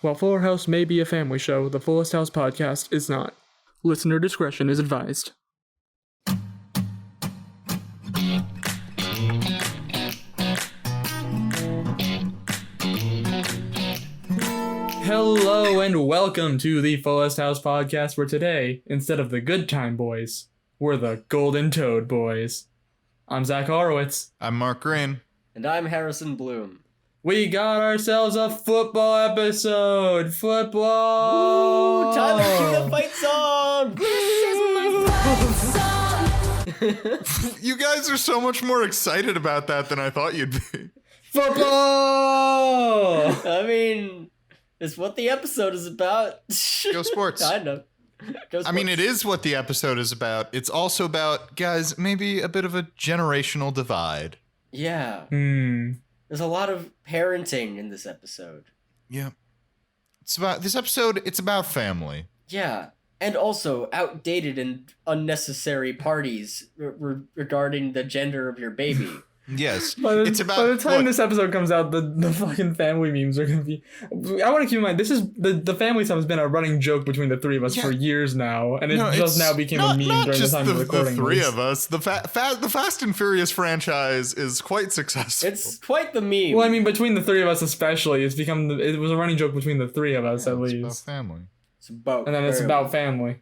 While Fuller House may be a family show, the Fullest House podcast is not. Listener discretion is advised. Hello and welcome to the Fullest House podcast, where today, instead of the Good Time Boys, we're the Golden Toad Boys. I'm Zach Horowitz. I'm Mark Greene. And I'm Harrison Bloom. We got ourselves a football episode! Football! Ooh, time to cue the fight song! This is my fight song! You guys are so much more excited about that than I thought you'd be. Football! I mean, it's what the episode is about. Go sports. Kind of. Go sports. I mean, it is what the episode is about. It's also about, guys, maybe a bit of a generational divide. Yeah. There's a lot of parenting in this episode. Yeah. It's about family. Yeah. And also outdated and unnecessary parties regarding the gender of your baby. Yes. By the time this episode comes out, the fucking family memes are going to be... I want to keep in mind, this is... The family stuff has been a running joke between the three of us for years now, and it just now became a meme during the time of recording. The three of us. The Fast and Furious franchise is quite successful. It's quite the meme. Well, I mean, between the three of us especially, it was a running joke between the three of us, at least. It's about family. And then it's about family.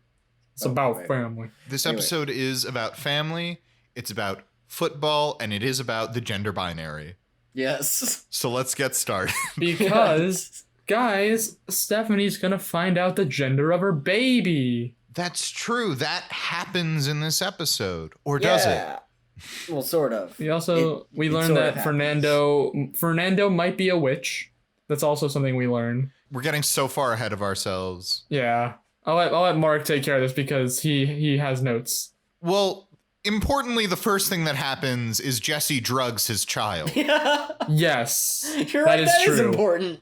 It's about family. This episode is about family. It's about football, and it is about the gender binary. Yes. So let's get started. Because, guys, Stephanie's gonna find out the gender of her baby. That's true. That happens in this episode. Or does it? Well, sort of. We learned that Fernando might be a witch. That's also something we learn. We're getting so far ahead of ourselves. Yeah. I'll let Mark take care of this because he has notes. Well, importantly, the first thing that happens is Jesse drugs his child. Yes. You're right, that true. is important.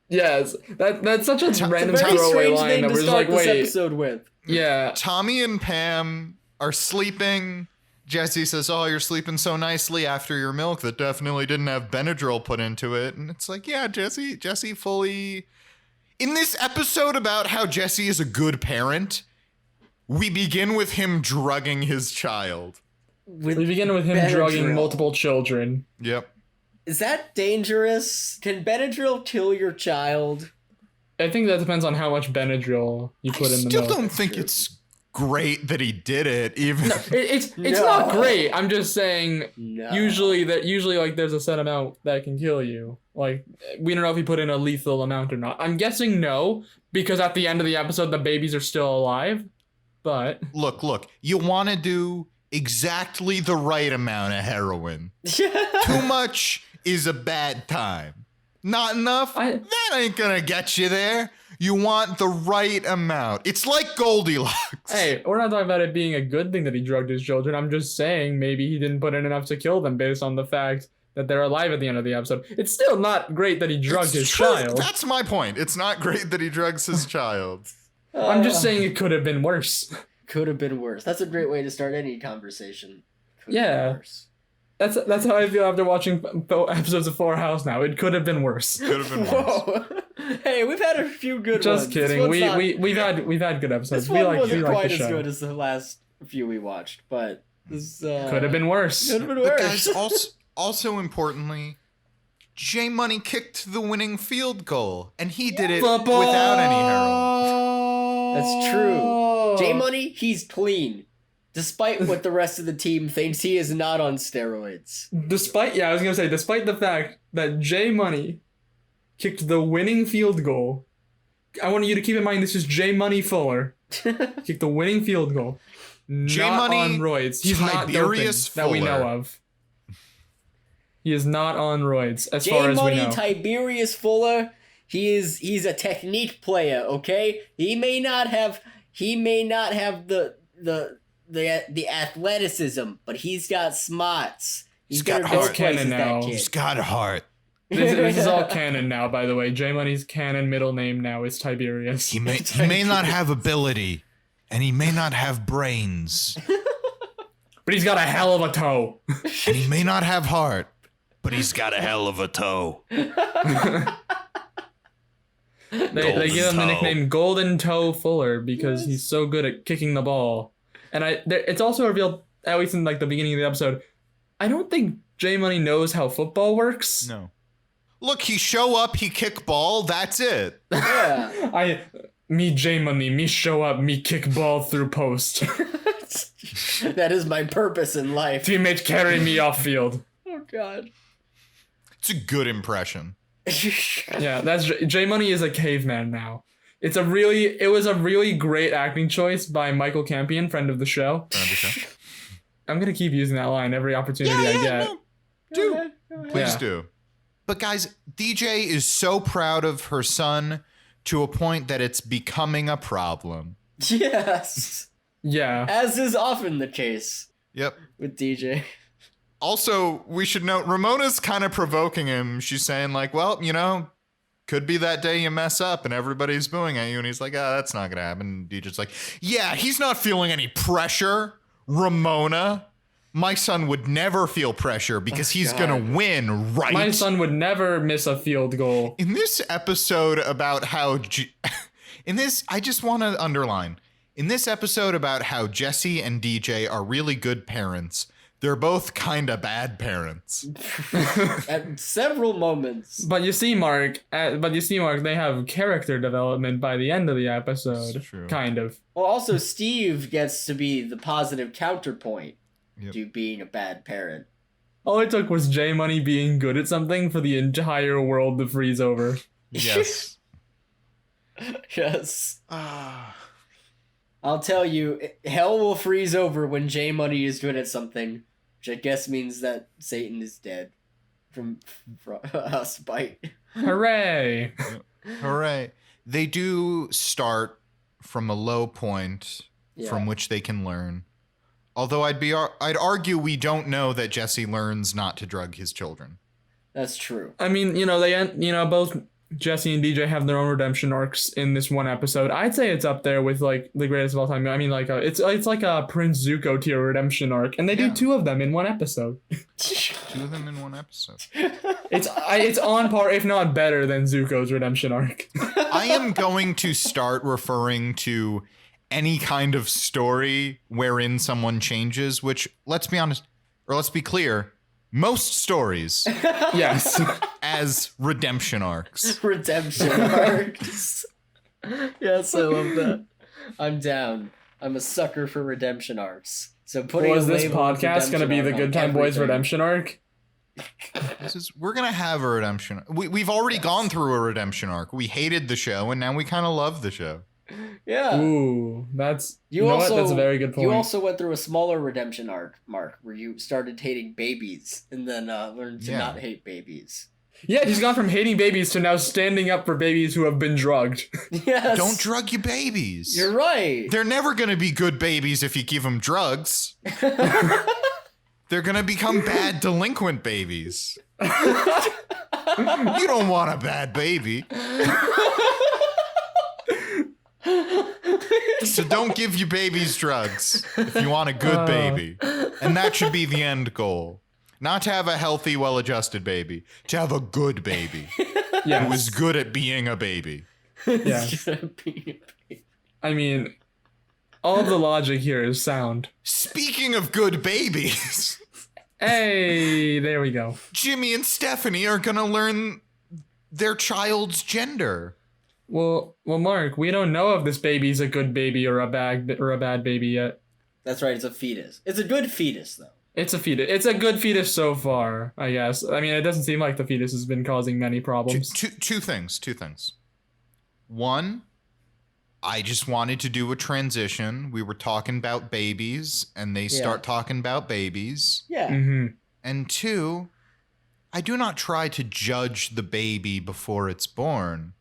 Yes. That's such a random very throwaway strange line thing that to we're just start like, this wait. episode with. Yeah. Tommy and Pam are sleeping. Jesse says, "Oh, you're sleeping so nicely after your milk that definitely didn't have Benadryl put into it." And it's like, yeah, Jesse fully... In this episode about how Jesse is a good parent, we begin with him drugging his child. We begin with him drugging multiple children. Yep. Is that dangerous? Can Benadryl kill your child? I think that depends on how much Benadryl you put in the milk. I still don't think it's great that he did it, even. No, it's not great. I'm just saying No. usually like there's a set amount that can kill you. Like, we don't know if he put in a lethal amount or not. I'm guessing no, because at the end of the episode the babies are still alive. But Look, you want to do exactly the right amount of heroin. Too much is a bad time. Not enough? That ain't gonna get you there. You want the right amount. It's like Goldilocks. Hey, we're not talking about it being a good thing that he drugged his children. I'm just saying maybe he didn't put in enough to kill them based on the fact that they're alive at the end of the episode. It's still not great that he drugged his child. That's my point. It's not great that he drugs his child. I'm just saying it could have been worse. Could have been worse. That's a great way to start any conversation. Could have been worse. That's how I feel after watching episodes of Fuller House now. It could have been worse. Could have been worse. Whoa. Hey, we've had a few good ones. Just kidding. We've had good episodes. This one wasn't quite the as show. good as the last few we watched, but this could have been worse. Could have been But worse. guys, also importantly, J Money kicked the winning field goal, and he did it without any heroin. That's true. J Money, he's clean. Despite what the rest of the team thinks, he is not on steroids. Despite the fact that J Money kicked the winning field goal, I want you to keep in mind this is J Money Fuller. Kicked the winning field goal. Not on roids. He's not doping that we know of. He is not on roids as far as we know. J Money Tiberius Fuller, he's a technique player, okay? He may not have the athleticism, but he's got smarts. He's got heart. He's got heart. This is all canon now, by the way. J Money's canon middle name now is Tiberius. He may not have ability, and he may not have brains. But he's got a hell of a toe. And he may not have heart, but he's got a hell of a toe. They give him the nickname Golden Toe Fuller because he's so good at kicking the ball. And it's also revealed, at least in like the beginning of the episode, I don't think J Money knows how football works. No. Look, he show up, he kick ball, that's it. Yeah. Me J Money, me show up, me kick ball through post. That is my purpose in life. Teammate carry me off field. Oh God. It's a good impression. Yeah, that's J Money is a caveman now. It was a really great acting choice by Michael Campion, friend of the show. I'm gonna keep using that line every opportunity I get. No. Please do. But guys, DJ is so proud of her son to a point that it's becoming a problem. Yes. Yeah. As is often the case. Yep. With DJ. Also, we should note, Ramona's kind of provoking him. She's saying like, well, could be that day you mess up and everybody's booing at you. And he's like, that's not going to happen. And DJ's like, yeah, he's not feeling any pressure, Ramona. My son would never feel pressure because he's going to win, right? My son would never miss a field goal. In this episode about how... I just want to underline. In this episode about how Jesse and DJ are really good parents, they're both kind of bad parents. At several moments. But you see, Mark, they have character development by the end of the episode. That's true. Kind of. Well, also, Steve gets to be the positive counterpoint Yep. to being a bad parent. All it took was J Money being good at something for the entire world to freeze over. Yes. Yes. I'll tell you, hell will freeze over when J Money is good at something, which I guess means that Satan is dead from spite. Hooray! Hooray. They do start from a low point from Yeah. which they can learn. Although I'd argue we don't know that Jesse learns not to drug his children. That's true. I mean, both Jesse and DJ have their own redemption arcs in this one episode. I'd say it's up there with like the greatest of all time. I mean, like it's like a Prince Zuko tier redemption arc, and they do 2 of them in one episode. 2 of them in one episode. It's on par, if not better, than Zuko's redemption arc. I am going to start referring to any kind of story wherein someone changes, which, let's be honest, or let's be clear, most stories Yes. as redemption arcs. Redemption arcs. Yes, I love that. I'm down. I'm a sucker for redemption arcs. So putting Was a this label of podcast going to be the redemption Good arc on Time Boys everything. redemption arc? We're going to have a redemption. We've already gone through a redemption arc. We hated the show, and now we kind of love the show. Yeah. Ooh, that's You know also, what? That's a very good point. You also went through a smaller redemption arc, Mark, where you started hating babies and then learned to not hate babies. Yeah, he's gone from hating babies to now standing up for babies who have been drugged. Yes. Don't drug your babies. You're right. They're never going to be good babies if you give them drugs. They're going to become bad delinquent babies. You don't want a bad baby. So don't give your babies drugs if you want a good baby. And that should be the end goal. Not to have a healthy, well-adjusted baby. To have a good baby. Yeah. Who is good at being a baby. Yeah. I mean, all of the logic here is sound. Speaking of good babies, Hey, there we go. Jimmy and Stephanie are going to learn their child's gender. Well, Mark, we don't know if this baby's a good baby or a bad baby yet. That's right, it's a fetus. It's a good fetus, though. It's a fetus. It's a good fetus so far, I guess. I mean, it doesn't seem like the fetus has been causing many problems. Two things. One, I just wanted to do a transition. We were talking about babies, and they start talking about babies. Yeah. Mm-hmm. And 2, I do not try to judge the baby before it's born.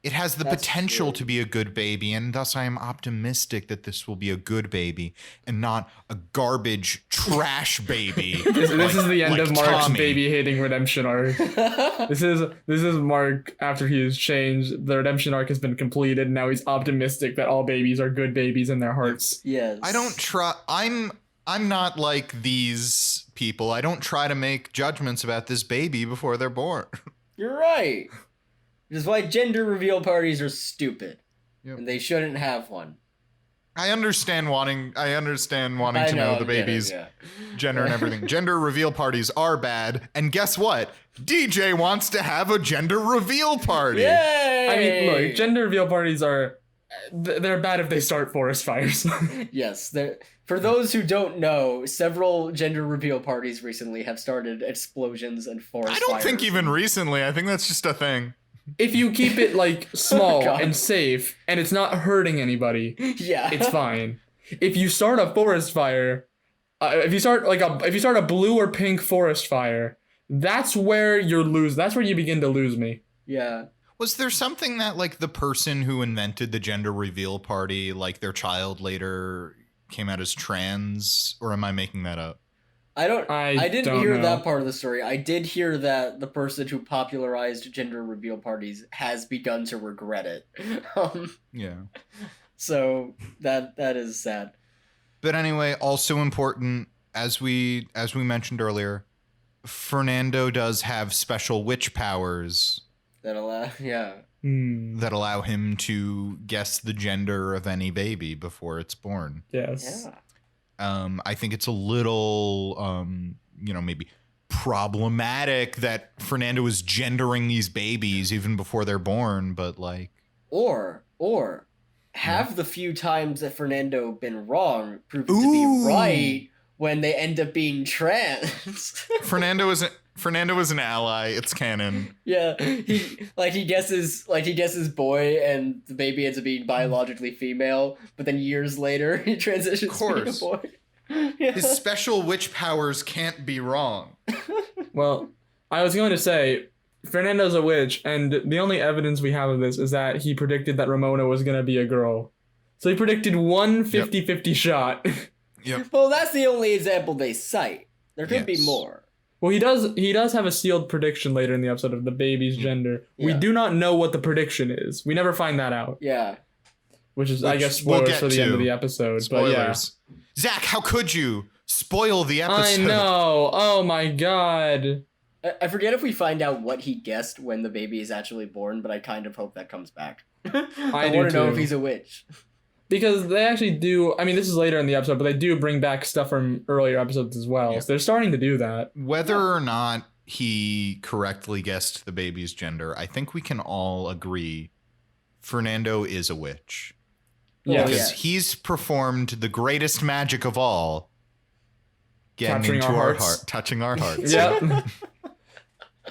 It has the That's potential true. to be a good baby, and thus I am optimistic that this will be a good baby and not a garbage trash baby. This is the end like of Mark's Tommy. baby hating redemption arc. This is Mark after he has changed. The redemption arc has been completed. And now he's optimistic that all babies are good babies in their hearts. Yes. I don't try. I'm not like these people. I don't try to make judgments about this baby before they're born. You're right. Which is why gender reveal parties are stupid. Yep. And they shouldn't have one. I understand wanting to know the baby's gender and everything. Gender reveal parties are bad. And guess what? DJ wants to have a gender reveal party. Yay! I mean, look, gender reveal parties they're bad if they start forest fires. Yes, for those who don't know, several gender reveal parties recently have started explosions and forest fires. I don't think even recently. I think that's just a thing. If you keep it like small God. and safe and it's not hurting anybody, Yeah. it's fine. If you start a forest fire, if you start a blue or pink forest fire, that's where that's where you begin to lose me. Yeah. Was there something that like the person who invented the gender reveal party, like their child later came out as trans, or am I making that up? I didn't don't hear know. that part of the story. I did hear that the person who popularized gender reveal parties has begun to regret it. Yeah. So that is sad. But anyway, also important, as we mentioned earlier, Fernando does have special witch powers That that allow him to guess the gender of any baby before it's born. Yes. Yeah. I think it's a little, maybe problematic that Fernando is gendering these babies even before they're born, but like... Or have the few times that Fernando been wrong proven to be right when they end up being trans. Fernando is an ally. It's canon. Yeah, he guesses boy and the baby ends up being biologically female, but then years later he transitions to being a boy. Yeah. His special witch powers can't be wrong. Well, I was going to say, Fernando's a witch, and the only evidence we have of this is that he predicted that Ramona was going to be a girl. So he predicted one 50-50 shot. Yep. Well, that's the only example they cite. There could be more. Well, he does have a sealed prediction later in the episode of the baby's gender. Yeah. We do not know what the prediction is. We never find that out. Yeah. Which is, I guess, spoilers for the end of the episode. Spoilers. But yeah. Zach, how could you spoil the episode? I know. Oh my god. I forget if we find out what he guessed when the baby is actually born, but I kind of hope that comes back. I do want to know too. if he's a witch. Because they actually do, I mean, this is later in the episode, but they do bring back stuff from earlier episodes as well. Yeah. So they're starting to do that. Whether or not he correctly guessed the baby's gender, I think we can all agree Fernando is a witch. Yeah. Because he's performed the greatest magic of all, getting Capturing into our our hearts. heart, touching our hearts. Yep.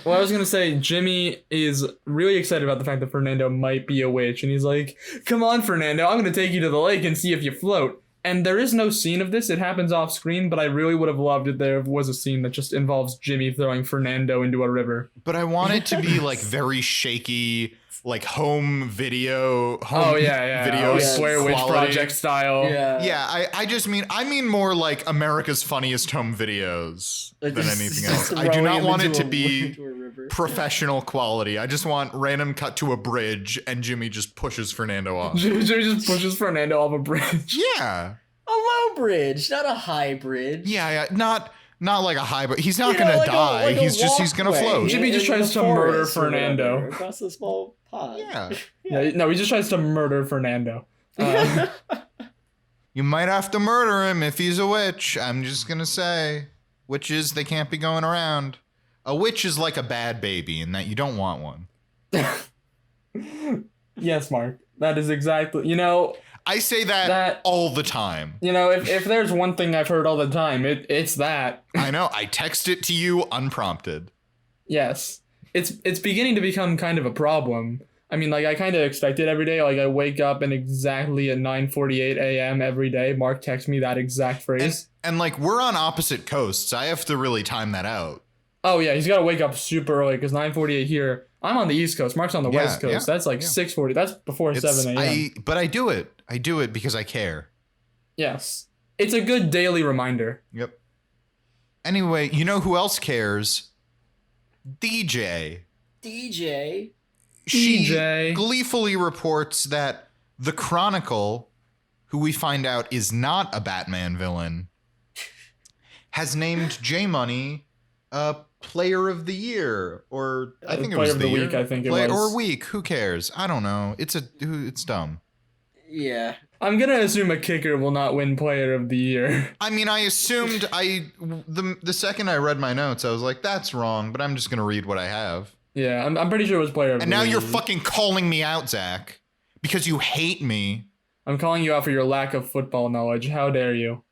Well, I was going to say, Jimmy is really excited about the fact that Fernando might be a witch. And he's like, come on, Fernando, I'm going to take you to the lake and see if you float. And there is no scene of this. It happens off screen, but I really would have loved it there was a scene that just involves Jimmy throwing Fernando into a river. But I want it to be like very shaky, like home video. Video Blair Witch quality. Project style. Yeah. I mean more like America's Funniest Home Videos Like than just anything else. I do throwing not him want it into to be a river. professional quality. I just want random cut to a bridge and Jimmy just pushes Fernando off. Jimmy just pushes Fernando off a bridge. Yeah. A low bridge, not a high bridge. Yeah, not like a high, but he's not You know, gonna like die. a he's gonna walkway float. Jimmy just in tries the to murder forest or Fernando. whatever, across a small pond. Yeah. No, he just tries to murder Fernando. You might have to murder him if he's a witch. I'm just gonna say, witches, they can't be going around. A witch is like a bad baby in that you don't want one. Yes, Mark. That is exactly, I say that all the time. if there's one thing I've heard all the time, it's that. I know. I text it to you unprompted. Yes. It's beginning to become kind of a problem. I mean, like, I kind of expect it every day. Like, I wake up and exactly at 9:48 a.m. every day, Mark texts me that exact phrase. And like, we're on opposite coasts. I have to really time that out. Oh, yeah, he's got to wake up super early because 9:48 here. I'm on the East Coast. Mark's on the West Coast. That's like 6:40. That's before 7 a.m. But I do it. I do it because I care. Yes. It's a good daily reminder. Yep. Anyway, you know who else cares? DJ. She DJ. gleefully reports that the Chronicle, who we find out is not a Batman villain, has named J Money player of the year, or I think it player was of the week. I think it was. Or week. Who cares? I don't know. It's dumb. Yeah. I'm gonna assume a kicker will not win player of the year. I mean, I assumed the second I read my notes, I was like, that's wrong, but I'm just gonna read what I have. Yeah, I'm pretty sure it was player of the And week. now you're fucking calling me out, Zach, because you hate me. I'm calling you out for your lack of football knowledge. How dare you?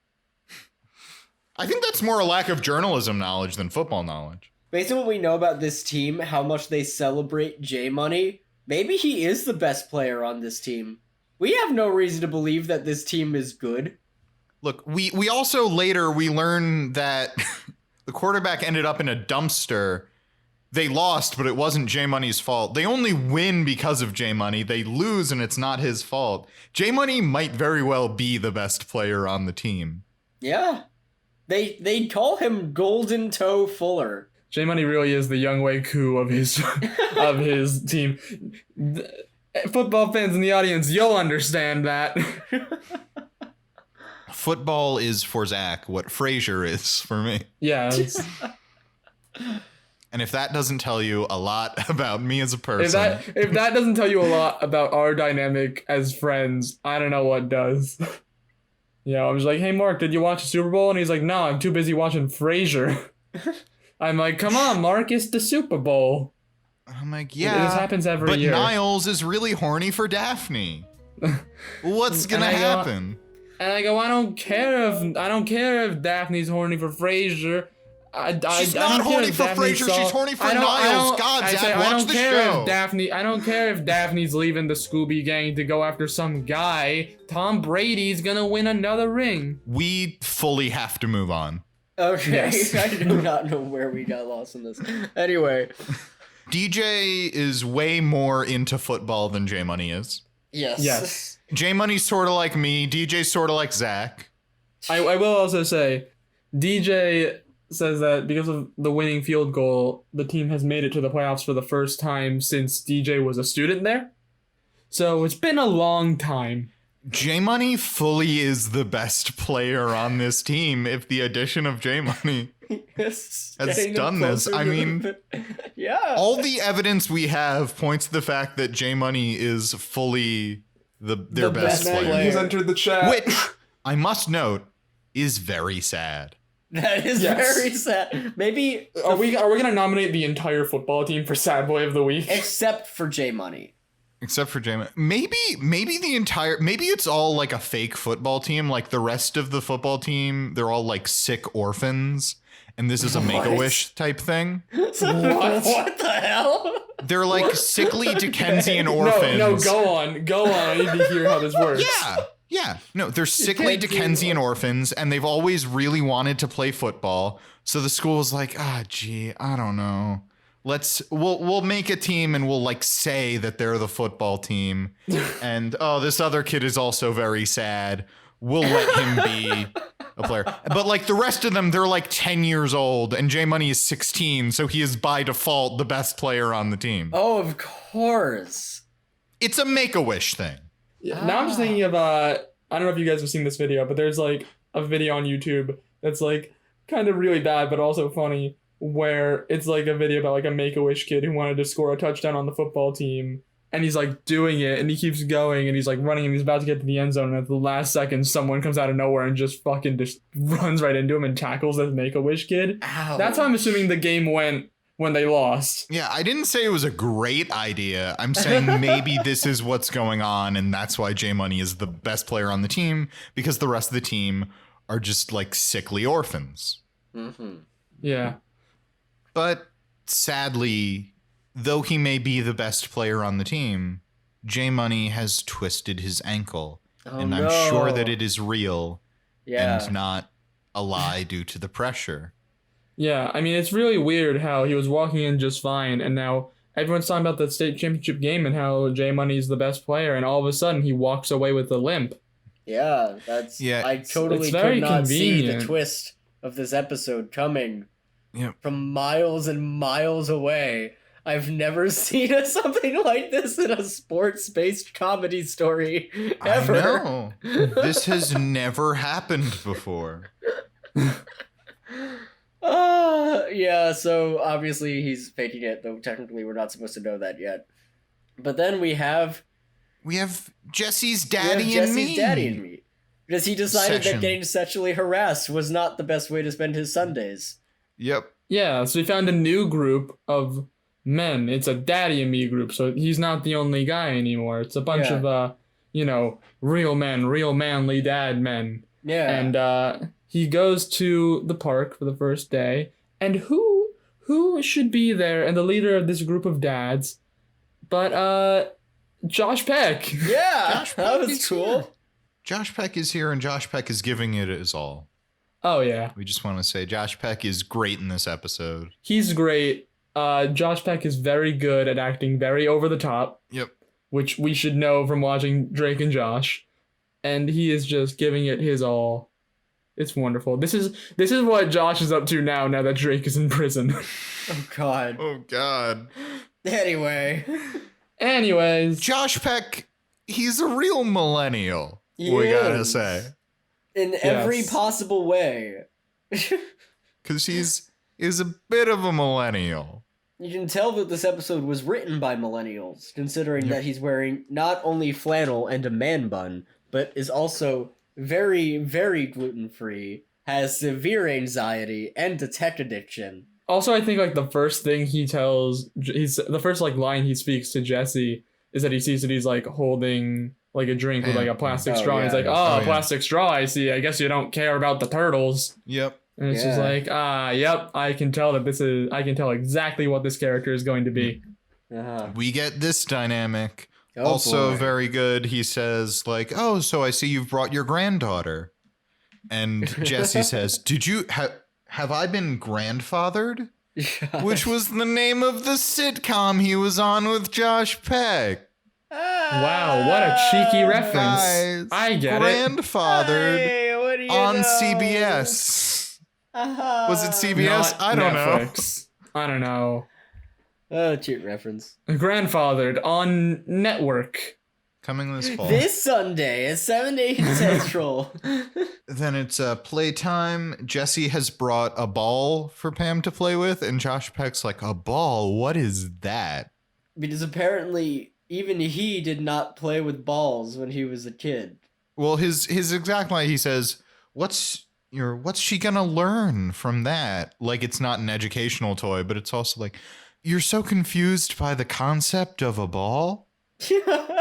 I think that's more a lack of journalism knowledge than football knowledge. Based on what we know about this team, how much they celebrate J Money, maybe he is the best player on this team. We have no reason to believe that this team is good. Look, we also later we learn that the quarterback ended up in a dumpster. They lost, but it wasn't J Money's fault. They only win because of J Money. They lose, and it's not his fault. J Money might very well be the best player on the team. Yeah. They call him Golden Toe Fuller. J Money really is the Young Wei Koo of his of his team. Football fans in the audience, you'll understand that. Football is for Zach what Frasier is for me. Yeah. And if that doesn't tell you a lot about me as a person, if that doesn't tell you a lot about our dynamic as friends, I don't know what does. Yeah, I was like, hey Mark, did you watch the Super Bowl? And he's like, no, I'm too busy watching Frasier. I'm like, come on, Mark, it's the Super Bowl. I'm like, yeah, this happens every year. But Niles is really horny for Daphne. What's gonna happen? And I go, I don't care if Daphne's horny for Frasier. She's not horny for Frasier. She's horny for Niles. God, Zach, watch the show. I don't care if Daphne's leaving the Scooby Gang to go after some guy. Tom Brady's gonna win another ring. We fully have to move on. Okay, Yes. I do not know where we got lost in this. Anyway. DJ is way more into football than J Money is. Yes. J Money's sort of like me. DJ's sort of like Zach. I will also say, DJ says that because of the winning field goal, the team has made it to the playoffs for the first time since DJ was a student there. So it's been a long time. J Money fully is the best player on this team if the addition of J Money has done this. I mean, yeah. All the evidence we have points to the fact that J Money is fully their best player. He's entered the chat. Which, I must note, is very sad. That is very sad. Maybe are we gonna nominate the entire football team for Sad Boy of the Week? Except for J Money. Except for J Money. Maybe it's all like a fake football team. Like the rest of the football team, they're all like sick orphans. And this is a Make-A-Wish type thing. What the hell? They're like sickly Dickensian orphans. No, go on. I need to hear how this works. Yeah. No, they're sickly Dickensian orphans, and they've always really wanted to play football. So the school's like, gee, I don't know. We'll make a team and we'll like say that they're the football team. And this other kid is also very sad. We'll let him be a player. But like the rest of them, they're like 10 years old and J Money is 16. So he is by default the best player on the team. Oh, of course. It's a Make-A-Wish thing. Yeah, now I'm just thinking of, I don't know if you guys have seen this video, but there's like a video on YouTube that's like kind of really bad, but also funny, where it's like a video about like a Make-A-Wish kid who wanted to score a touchdown on the football team. And he's like doing it and he keeps going and he's like running and he's about to get to the end zone. And at the last second, someone comes out of nowhere and just fucking just runs right into him and tackles this Make-A-Wish kid. Ow. That's how I'm assuming the game went when they lost. Yeah, I didn't say it was a great idea. I'm saying maybe this is what's going on. And that's why J Money is the best player on the team, because the rest of the team are just like sickly orphans. Mm-hmm. Yeah. But sadly, though he may be the best player on the team, J Money has twisted his ankle. And I'm sure that it is real and not a lie due to the pressure. Yeah, I mean, it's really weird how he was walking in just fine, and now everyone's talking about the state championship game and how J Money's the best player, and all of a sudden he walks away with a limp. Yeah, I totally could not see the twist of this episode coming from miles and miles away. I've never seen something like this in a sports-based comedy story ever. I know. This has never happened before. Yeah, so obviously he's faking it, though technically we're not supposed to know that yet. But then we have Jesse's we daddy have and Jesse's me. daddy and me. Because he decided Session. that getting sexually harassed was not the best way to spend his Sundays. Yep. Yeah, so we found a new group of men. It's a daddy and me group, so he's not the only guy anymore. It's a bunch of real men, real manly dad men. Yeah. And he goes to the park for the first day, and who should be there and the leader of this group of dads but Josh Peck. Yeah, Josh that Peck was is cool. here. Josh Peck is here, and Josh Peck is giving it his all. Oh yeah, We just want to say Josh Peck is great in this episode. he's great. Josh Peck is very good at acting very over the top, Yep. which we should know from watching Drake and Josh, and he is just giving it his all. It's wonderful. This is what Josh is up to now that Drake is in prison. Oh god. Oh, God. Anyway. Anyways, Josh Peck, he's a real millennial. He we gotta is. say. In every Yes. possible way. Because he's a bit of a millennial. You can tell that this episode was written by millennials, considering that he's wearing not only flannel and a man bun, but is also very, very gluten-free, has severe anxiety, and a tech addiction. also I think like the first thing the first like line he speaks to Jesse is that he sees that he's like holding like a drink with like a plastic Oh, straw. yeah. He's like, Oh, yeah. plastic straw, I see. I guess you don't care about the turtles. Yep. And it's just Yeah. like, yep, I can tell exactly what this character is going to be. Uh-huh. We get this dynamic. Oh, Also boy. very good. He says like, "Oh, so I see you've brought your granddaughter." And Jesse says, "Did you have I been grandfathered?" Which was the name of the sitcom he was on with Josh Peck. Wow, what a cheeky reference. Guys, I get it. grandfathered Hey, what do you on know? CBS. Was it CBS? Not I don't Netflix. I don't know. Oh, cheap reference. Grandfathered on network. Coming this fall. This Sunday at 7 to 8 Central. Then it's playtime. Jesse has brought a ball for Pam to play with, and Josh Peck's like, "A ball? What is that?" Because apparently even he did not play with balls when he was a kid. Well, his exact line, he says, what's she gonna learn from that? Like, it's not an educational toy, but it's also like, you're so confused by the concept of a ball?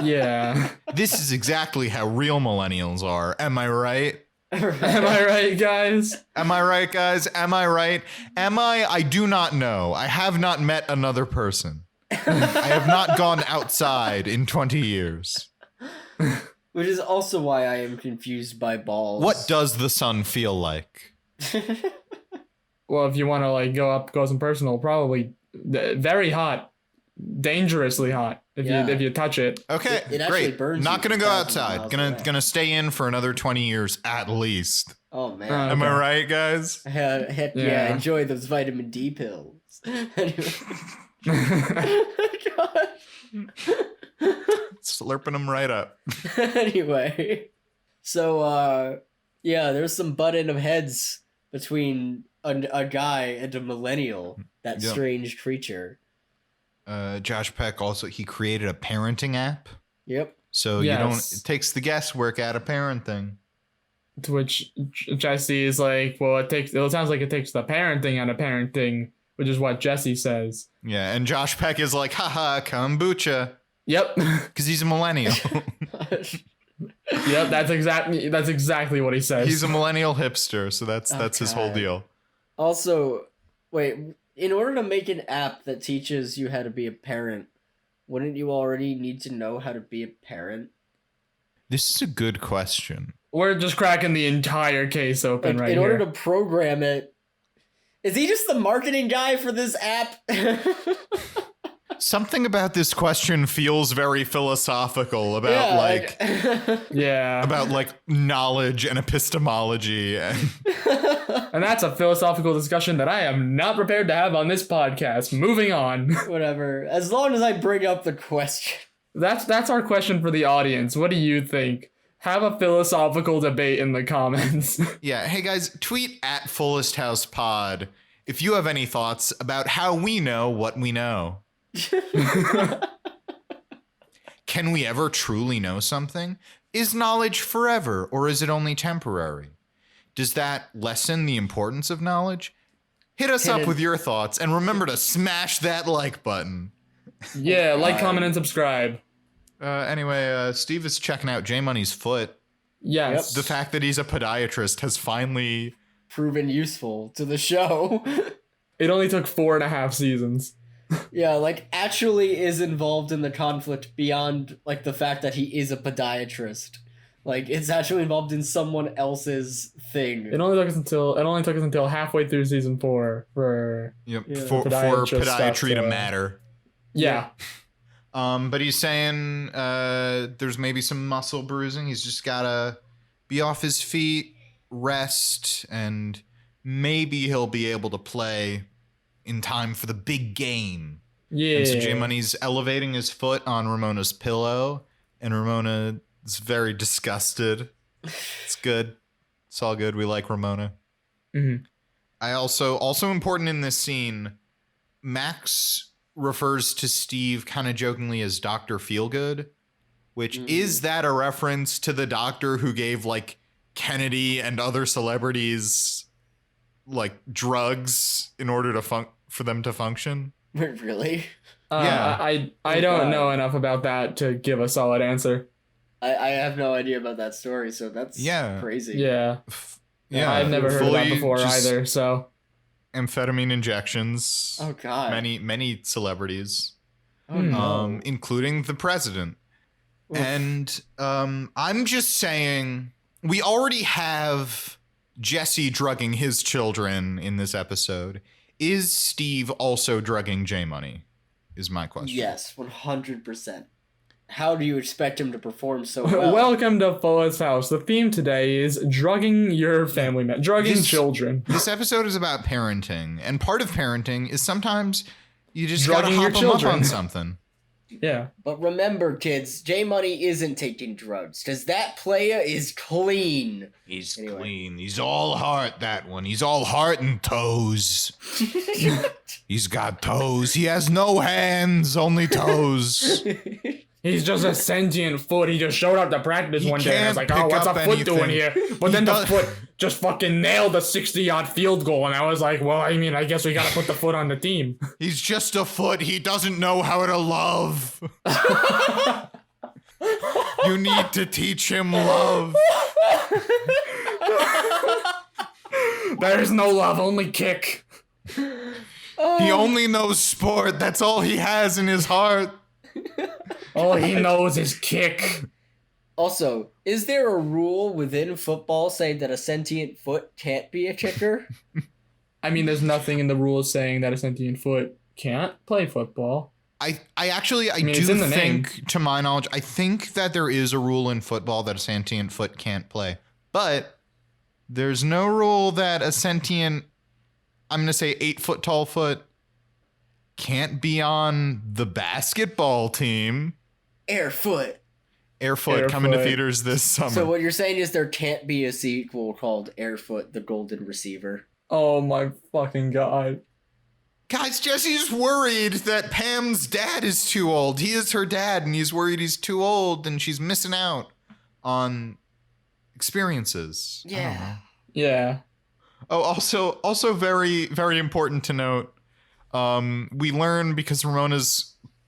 Yeah. This is exactly how real millennials are. Am I right? Am I right, guys? Am I right, guys? Am I right? Am I? I do not know. I have not met another person. I have not gone outside in 20 years. Which is also why I am confused by balls. What does the sun feel like? Well, if you want to like go up close and personal, probably very hot, dangerously hot. If you touch it. Okay, It actually great. burns Not you gonna go 1,000 outside. miles Gonna away. gonna stay in for another 20 years at least. Oh man. Am I right, guys? Heck yeah, Yeah. enjoy those vitamin D pills. Anyway. Slurping them right up. Anyway. So yeah, there's some butt-in of heads between a guy and a millennial, that Yep. strange creature. Josh Peck also, he created a parenting app. Yep. So Yes. it takes the guesswork out of parenting. To which Jesse is like, well, it sounds like it takes the parenting out of parenting, which is what Jesse says. Yeah, and Josh Peck is like, haha, kombucha. Yep. Because he's a millennial. Yep, that's exactly what he says. He's a millennial hipster, so that's his whole Okay. deal. Also, wait, in order to make an app that teaches you how to be a parent, wouldn't you already need to know how to be a parent? This is a good question. We're just cracking the entire case open Like, right in here. order to program it, is he just the marketing guy for this app? Something about this question feels very philosophical about Yeah. about like knowledge and epistemology and And that's a philosophical discussion that I am not prepared to have on this podcast. Moving on. Whatever. As long as I bring up the question. That's our question for the audience. What do you think? Have a philosophical debate in the comments. yeah, hey guys, tweet at Fullest House Pod if you have any thoughts about how we know what we know. Can we ever truly know something? Is knowledge forever, or is it only temporary? Does that lessen the importance of knowledge? Hit us up with your thoughts, and remember to smash that like button. Yeah, like, comment, and subscribe. Anyway, Steve is checking out J Money's foot. Yes. The fact that he's a podiatrist has finally proven useful to the show. It only took 4.5 seasons. Yeah, like, actually is involved in the conflict beyond, like, the fact that he is a podiatrist. Like, it's actually involved in someone else's thing. It only took us until halfway through season 4 for for podiatry to matter. Yeah. But he's saying there's maybe some muscle bruising. He's just gotta be off his feet, rest, and maybe he'll be able to play in time for the big game. Yeah. And so J Money's elevating his foot on Ramona's pillow, and Ramona is very disgusted. It's good. It's all good. We like Ramona. Mm-hmm. I also important in this scene, Max refers to Steve kind of jokingly as Dr. Feelgood, which is that a reference to the doctor who gave like Kennedy and other celebrities like drugs in order to for them to function? Really? Yeah. I don't know enough about that to give a solid answer. I have no idea about that story, so that's crazy. Yeah. Yeah. I've never heard of that before either, so. Amphetamine injections. Oh god. Many celebrities. Oh no. Including the president. Oof. And I'm just saying, we already have Jesse drugging his children in this episode. Is Steve also drugging J Money? Is my question. Yes, 100%. How do you expect him to perform so well? Welcome to Fullest House. The theme today is drugging your family members, drugging children. This episode is about parenting, and part of parenting is sometimes you just Drugging gotta your hop 'em up children. on something. Yeah. But remember, kids, J Money isn't taking drugs, because that player is clean. He's clean. He's all heart, that one. He's all heart and toes. He's got toes. He has no hands, only toes. He's just a sentient foot. He just showed up to practice one day and I was like, oh, what's a foot doing here? But then the foot just fucking nailed a 60-yard field goal. And I was like, well, I mean, I guess we got to put the foot on the team. He's just a foot. He doesn't know how to love. You need to teach him love. There's no love, only kick. He only knows sport. That's all he has in his heart. All he knows is kick. Also, is there a rule within football saying that a sentient foot can't be a kicker? I mean, there's nothing in the rules saying that a sentient foot can't play football. I actually mean, do it's in the think, name. to my knowledge, I think that there is a rule in football that a sentient foot can't play. But there's no rule that a sentient, I'm going to say 8-foot tall foot, can't be on the basketball team. Airfoot. Airfoot coming to theaters this summer. So what you're saying is there can't be a sequel called Airfoot, the Golden Receiver. Oh my fucking god. Guys, Jesse's worried that Pam's dad is too old. He is her dad, and he's worried he's too old, and she's missing out on experiences. Yeah. Yeah. Oh, also very, very important to note, we learn, because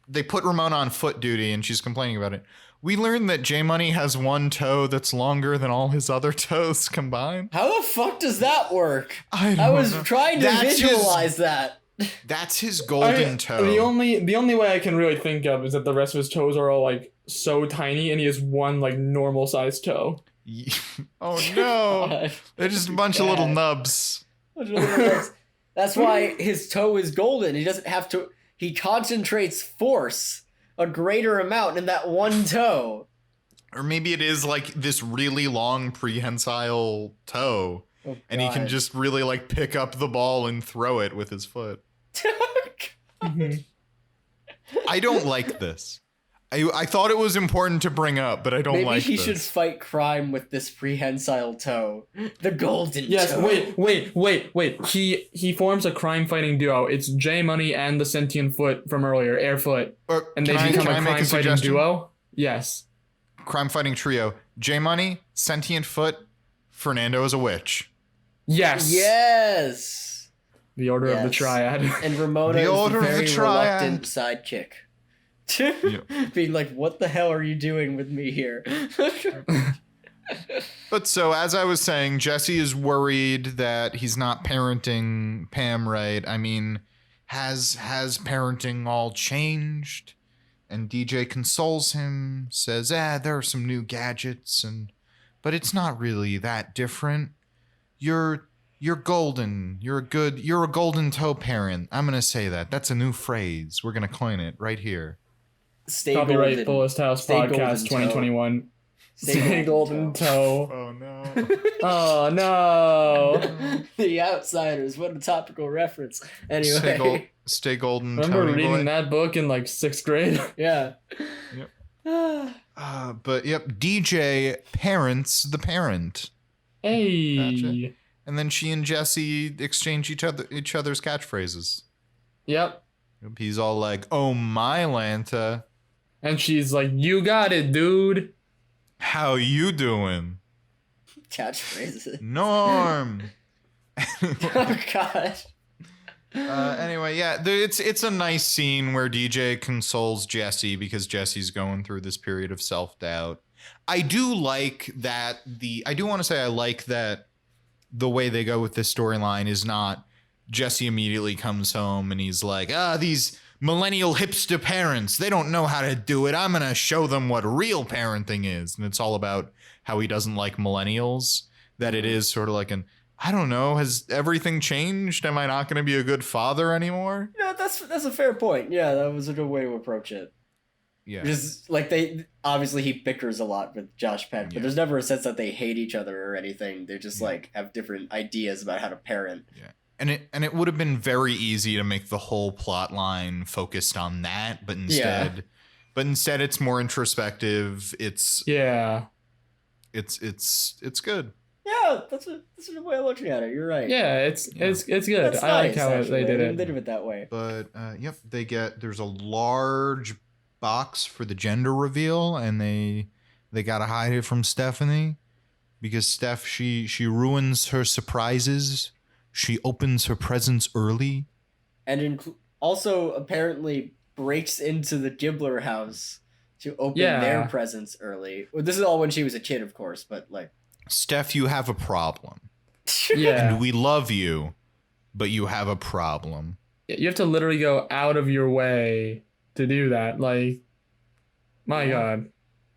they put Ramona on foot duty and she's complaining about it. We learned that J Money has one toe that's longer than all his other toes combined. How the fuck does that work? I was know. trying to visualize that. That's his golden toe. The only way I can really think of is that the rest of his toes are all like so tiny and he has one like normal sized toe. Oh no. God. They're just a bunch of little nubs. That's why his toe is golden. He doesn't have to. He concentrates force a greater amount in that one toe. Or maybe it is like this really long prehensile toe. Oh, and he can God. just really like pick up the ball and throw it with his foot. Mm-hmm. I don't like this. I thought it was important to bring up, but I don't Maybe like he this. should fight crime with this prehensile toe. The golden Yes, toe. wait. He forms a crime fighting duo. It's J Money and the sentient foot from earlier, Airfoot. And they become a crime fighting duo? Yes. Crime fighting trio. J Money, Sentient Foot, Fernando is a witch. Yes. Yes. The Order of the Yes. Triad. And Ramona The is Order the of the very Triad. reluctant sidekick. Being like, what the hell are you doing with me here? But so, as I was saying, Jesse is worried that he's not parenting Pam right. I mean, has parenting all changed? And DJ consoles him, says, there are some new gadgets, but it's not really that different. You're golden. You're a golden toe parent. I'm gonna say that. That's a new phrase. We're gonna coin it right here. Stay Copyright golden. Fullest House Stay golden Podcast toe. 2021. Stay Stay golden toe. Oh no. Oh no. The Outsiders. What a topical reference. Anyway. Stay golden. Remember Tony reading boy. that book in like 6th grade? Yeah. Yep. But yep, DJ parents the parent, Hey. Gotcha. And then she and Jesse exchange each other's catchphrases. Yep. Yep, he's all like, "Oh my Lanta, And she's like, "You got it, dude." how you doing, Catchphrases. Norm?" Oh god. Anyway, yeah, it's a nice scene where DJ consoles Jesse because Jesse's going through this period of self-doubt. I do like that I do want to say I like that the way they go with this storyline is not Jesse immediately comes home and he's like, these millennial hipster parents, they don't know how to do it. I'm going to show them what real parenting is. And it's all about how he doesn't like millennials, that it is sort of like I don't know, has everything changed? Am I not going to be a good father anymore? No, that's a fair point. Yeah, that was a good way to approach it. Yeah. Just like obviously he bickers a lot with Josh Peck, but Yeah. there's never a sense that they hate each other or anything. They just like have different ideas about how to parent. Yeah. And it would have been very easy to make the whole plot line focused on that, but instead it's more introspective. It's good. Yeah, that's a way of looking at it. You're right. Yeah, it's good. That's I like nice, how actually. they did I didn't it. think of it that way. But yep, there's a large box for the gender reveal, and they gotta hide it from Stephanie because Steph she ruins her surprises. She opens her presents early. And also apparently breaks into the Gibbler house to open their presents early. Well, this is all when she was a kid, of course, but like Steph, you have a problem. Yeah. And we love you, but you have a problem. You have to literally go out of your way to do that. Like, my God.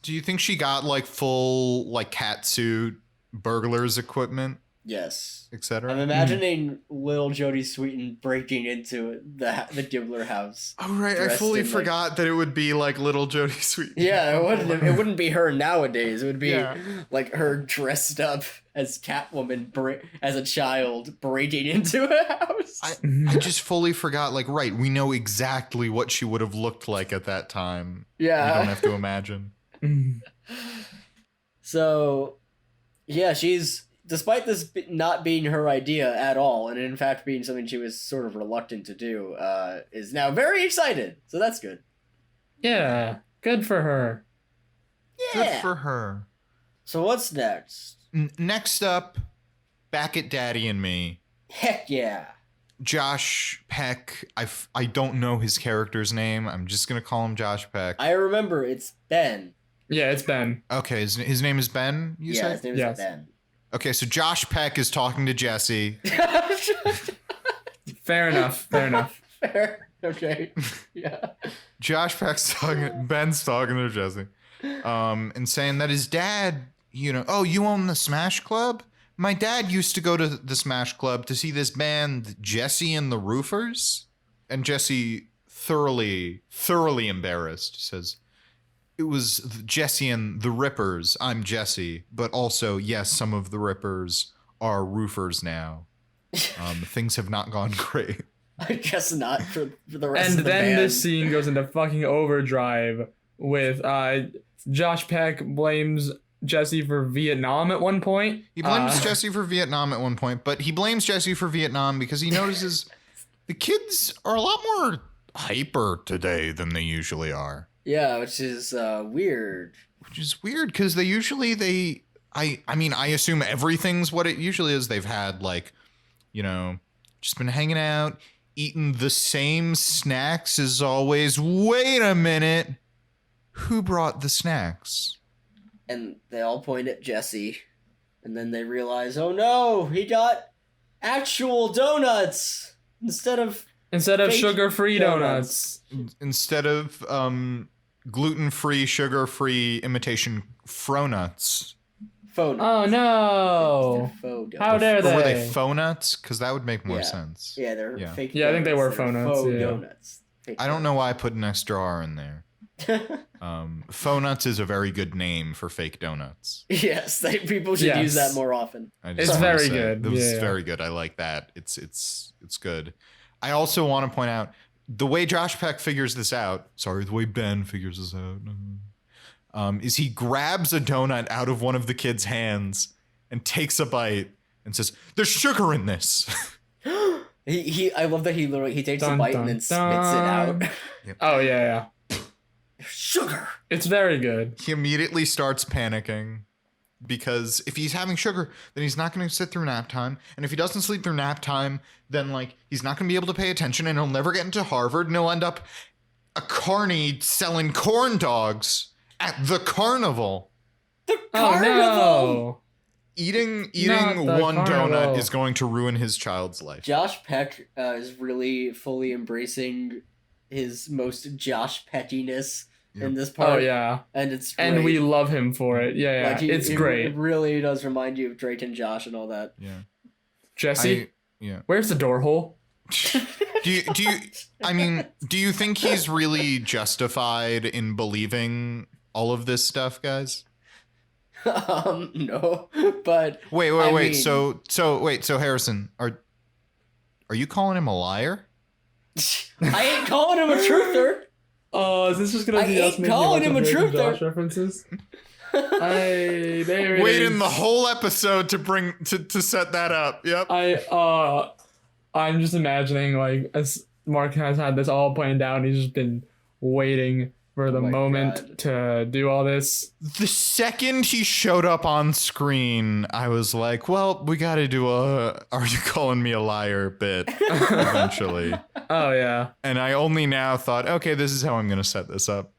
Do you think she got like full like catsuit burglars equipment, yes. etc.? I'm imagining Lil Jodie Sweetin breaking into the Gibbler house. Oh right, I dressed fully in, like- forgot that it would be like little Jodie Sweet. Yeah, it wouldn't be her nowadays. It would be Yeah. like her dressed up as Catwoman as a child breaking into a house. I just fully forgot. Like, right, we know exactly what she would have looked like at that time. Yeah. You don't have to imagine. So, yeah, she's, despite this not being her idea at all, and in fact being something she was sort of reluctant to do, is now very excited. So that's good. Yeah, good for her. Yeah. Good for her. So what's next? Next up, back at Daddy and Me. Heck yeah. Josh Peck. I don't know his character's name. I'm just gonna call him Josh Peck. I remember it's Ben. Yeah, it's Ben. Okay, his name is Ben. You Yeah, said? his name Yes. is Ben. Okay, so Josh Peck is talking to Jesse. Fair enough. Fair. Okay. Yeah. Josh Peck's talking. Ben's talking to Jesse, and saying that his dad. Oh, you own the Smash Club? My dad used to go to the Smash Club to see this band, Jesse and the Roofers. And Jesse, thoroughly embarrassed, says, "It was Jesse and the Rippers. I'm Jesse. But also, yes, some of the Rippers are roofers now. Things have not gone great." I guess not for the rest And of the then band. this scene goes into fucking overdrive with Josh Peck blames Jesse for Vietnam at one point. He blames Jesse for Vietnam at one point, but he blames Jesse for Vietnam because he notices the kids are a lot more hyper today than they usually are. Yeah, which is weird. Which is weird because I mean, I assume everything's what it usually is. They've had like, you know, just been hanging out, eating the same snacks as always. Wait a minute. Who brought the snacks? And they all point at Jesse. And then they realize, oh no, he got actual donuts instead of fake sugar-free donuts. Instead of gluten-free, sugar-free imitation fronuts. Faux nuts. Oh no! Faux How dare Or they? were they faux nuts? Because that would make more sense. Yeah, they're fake. Yeah, I think they were donuts. faux They're nuts, Faux yeah. donuts. Fake I don't know why I put an extra R in there. Faux nuts is a very good name for fake donuts. Yes, people should use that more often. It's very good. It was Yeah. very good. I like that. It's good. I also want to point out the way Josh Peck figures this out. Sorry, the way Ben figures this out. Is he grabs a donut out of one of the kids' hands and takes a bite and says, "There's sugar in this." I love that he takes a bite and then spits it out. Oh yeah. Sugar. It's very good. He immediately starts panicking because if he's having sugar, then he's not going to sit through nap time. And if he doesn't sleep through nap time, then like he's not going to be able to pay attention and he'll never get into Harvard and he'll end up a carny selling corn dogs at the carnival. The Oh carnival. no! Eating Not the one carnival. donut is going to ruin his child's life. Josh Peck is really fully embracing his most Josh Peckiness in this part. Oh yeah, and it's and great. we love him for it. Yeah, it's It great. really does remind you of Drake and Josh and all that. Yeah. Jesse, Yeah. where's the door hole? Do you think he's really justified in believing all of this stuff, guys? No, but Wait. I mean- So Harrison, are you calling him a liar? I ain't calling him a truther. Oh, is this just gonna I be us ain't making calling a him bunch a of Drake and truther. Josh references? There it Waiting is. the whole episode to set that up. Yep. I'm just imagining like as Mark has had this all planned out, and he's just been waiting for the my moment God. to do all this. The second he showed up on screen, I was like, well, we got to do a "Are you calling me a liar?" bit eventually. Oh yeah. And I only now thought, okay, this is how I'm going to set this up.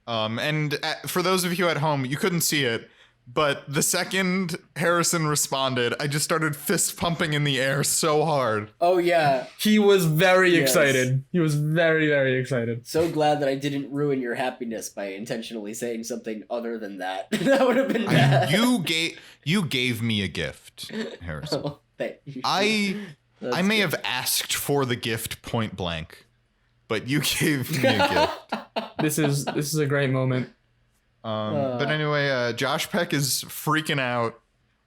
For those of you at home, you couldn't see it, but the second Harrison responded, I just started fist pumping in the air so hard. Oh yeah, He was very Yes. excited. He was very, very excited. so glad that I didn't ruin your happiness by intentionally saying something other than that. That would have been bad. You gave me a gift, Harrison. Oh, thank you. I That's may good. have asked for the gift point blank, but you gave me a gift. This is a great moment. But anyway, Josh Peck is freaking out.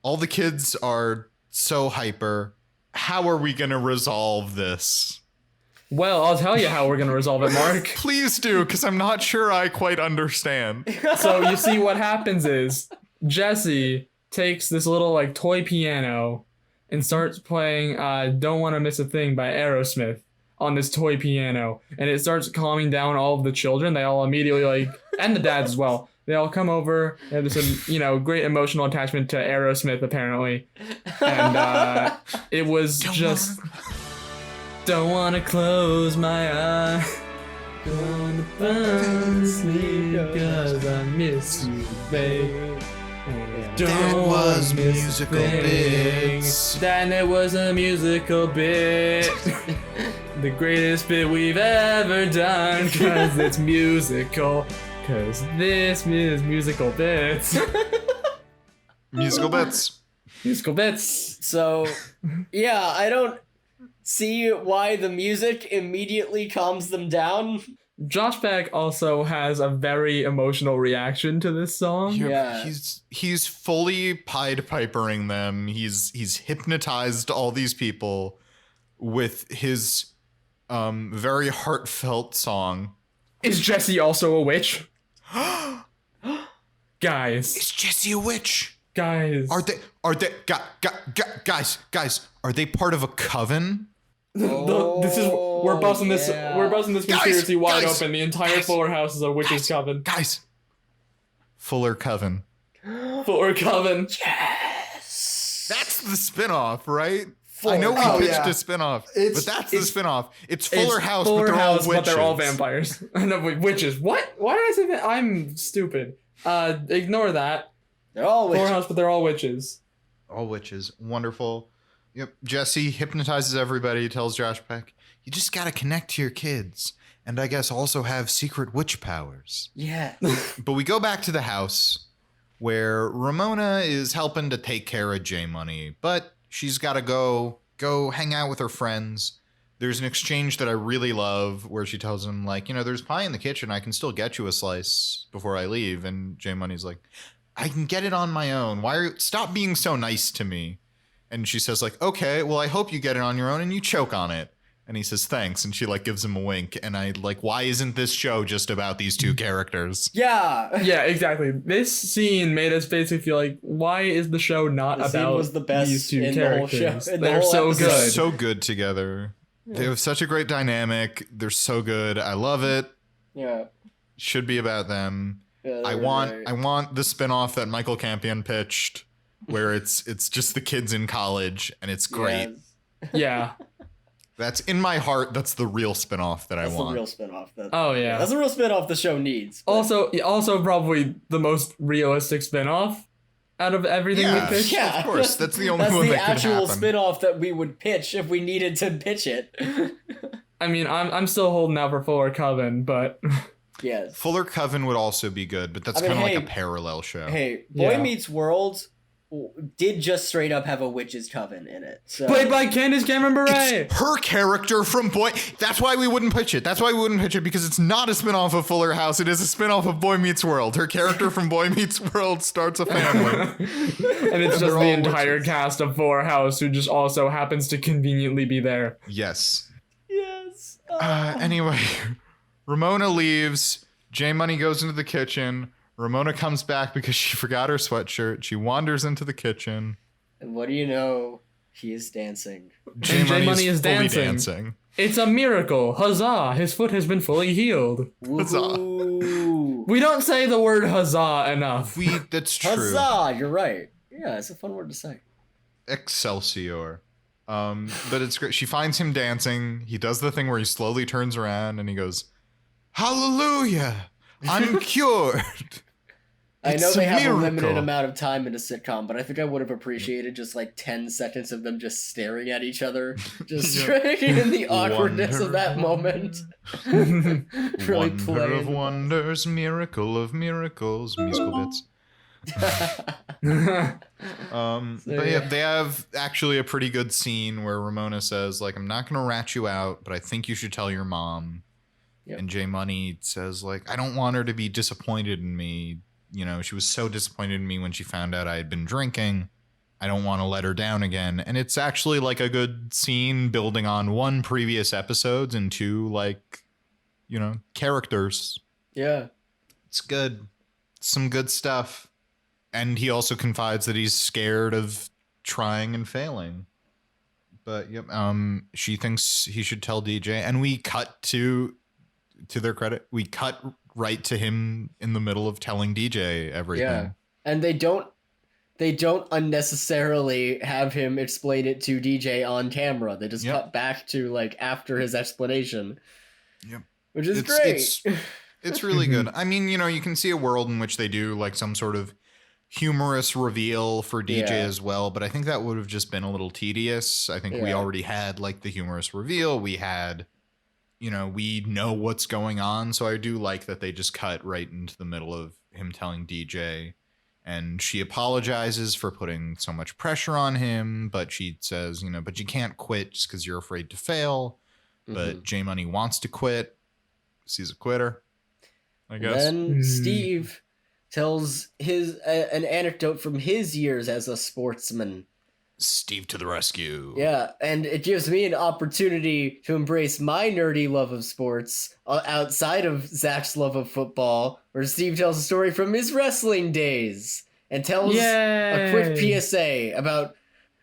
All the kids are so hyper. How are we gonna resolve this? Well, I'll tell you how we're gonna resolve it, Mark. Please do, because I'm not sure I quite understand. So you see, what happens is Jesse takes this little like toy piano and starts playing "Don't Want to Miss a Thing" by Aerosmith on this toy piano, and it starts calming down all of the children. They all immediately and the dads as well. They all come over. They have this, great emotional attachment to Aerosmith apparently, and it was don't wanna close my eyes. Gonna fall asleep 'cause I miss you, babe. Don't was wanna miss musical a thing. bits. Then there was a musical bit. The greatest bit we've ever done, 'cause it's musical. 'Cause this is musical bits. Musical bits. Musical bits. So, yeah, I don't see why the music immediately calms them down. Josh Peck also has a very emotional reaction to this song. Yeah. He's fully Pied Pipering them. He's hypnotized all these people with his very heartfelt song. Is Jesse also a witch? Guys, Is Jesse a witch? guys. Are they guys, are they part of a coven? This is we're busting this yeah. we're busting this conspiracy wide guys, open. The entire guys, Fuller house is a witch's coven. Guys. Fuller Coven. Fuller coven. Yes. That's the spinoff, right? Fuller I know we Oh, pitched yeah. a spinoff, It's- but that's the it's- spinoff. It's Fuller It's House, Fuller but they're all House, witches. but they're all vampires. No, wait, witches. What? Why did I say that? I'm stupid. Ignore that. They're all Fuller witches. House, but they're all witches. All witches. Wonderful. Yep. Jesse hypnotizes everybody, tells Josh Peck, you just gotta connect to your kids. And I guess also have secret witch powers. Yeah. But we go back to the house where Ramona is helping to take care of J Money, but she's gotta go hang out with her friends. There's an exchange that I really love where she tells him, like, there's pie in the kitchen. I can still get you a slice before I leave. And J Money's like, I can get it on my own. Stop being so nice to me. And she says, like, okay, well, I hope you get it on your own and you choke on it. And he says, thanks. And she, like, gives him a wink. And I, like, why isn't this show just about these two characters? Yeah. Yeah, exactly. This scene made us basically feel like, why is the show not The scene about was the best these two in the whole characters? show- in the They're whole so episode. They're good. so good together. They have such a great dynamic. They're so good. I love it. Yeah. Should be about them. Yeah, I they're want great. the spinoff that Michael Campion pitched, where it's just the kids in college and it's great. Yes. Yeah. That's in my heart. That's the real spinoff that That's I the want. real spinoff. Oh, yeah. That's the real spinoff the show needs. but- Also probably the most realistic spinoff out of everything Yeah. we pitched. Yeah, Of course, that's the only that's one the that could actual happen. spinoff that we would pitch if we needed to pitch it. I mean, I'm still holding out for Fuller Coven, but Yes. Fuller Coven would also be good, but that's I mean, kind of hey- like a parallel show. Hey, Boy Yeah. Meets World did just straight up have a witch's coven in it. So played by Candace Cameron Bure. It's her character from Boy. That's why we wouldn't pitch it. That's why we wouldn't pitch it, because it's not a spinoff of Fuller House. It is a spinoff of Boy Meets World. Her character from Boy Meets World starts a family. And it's just They're the all entire witches. cast of Fuller House who just also happens to conveniently be there. Yes. yes. Anyway, Ramona leaves. J Money goes into the kitchen. Ramona comes back because she forgot her sweatshirt. She wanders into the kitchen. And what do you know? He is dancing. J Money is fully dancing. It's a miracle. Huzzah! His foot has been fully healed. Huzzah. Woohoo! We don't say the word huzzah enough. That's true. Huzzah! You're right. Yeah, it's a fun word to say. Excelsior. But it's great. She finds him dancing. He does the thing where he slowly turns around and he goes, Hallelujah! I'm cured. I know It's they a have a miracle. limited amount of time in a sitcom, but I think I would have appreciated just like 10 seconds of them just staring at each other, just in the awkwardness of that moment. Really Wonder playing. of wonders, miracle of miracles, musical bits. But yeah, they have actually a pretty good scene where Ramona says, like, I'm not gonna rat you out, but I think you should tell your mom. Yep. And J Money says, like, I don't want her to be disappointed in me. She was so disappointed in me when she found out I had been drinking. I don't want to let her down again. And it's actually like a good scene building on one previous episodes and two, like, characters. Yeah. It's good. Some good stuff. And he also confides that he's scared of trying and failing. But yep, she thinks he should tell DJ, and we cut to their credit, we cut right to him in the middle of telling DJ everything. Yeah. And they don't unnecessarily have him explain it to DJ on camera. They just Yep. cut back to like after his explanation. Yep. Which is It's- great. It's really good. I mean, you can see a world in which they do like some sort of humorous reveal for DJ Yeah. as well, but I think that would have just been a little tedious. I think we Yeah. already had like the humorous reveal. We had, we know what's going on. So I do like that they just cut right into the middle of him telling DJ, and she apologizes for putting so much pressure on him, but she says, but you can't quit just because you're afraid to fail. But J Money wants to quit. He's a quitter, I guess. Then Steve tells an anecdote from his years as a sportsman, Steve to the rescue. Yeah, and it gives me an opportunity to embrace my nerdy love of sports outside of Zach's love of football, where Steve tells a story from his wrestling days and tells a quick PSA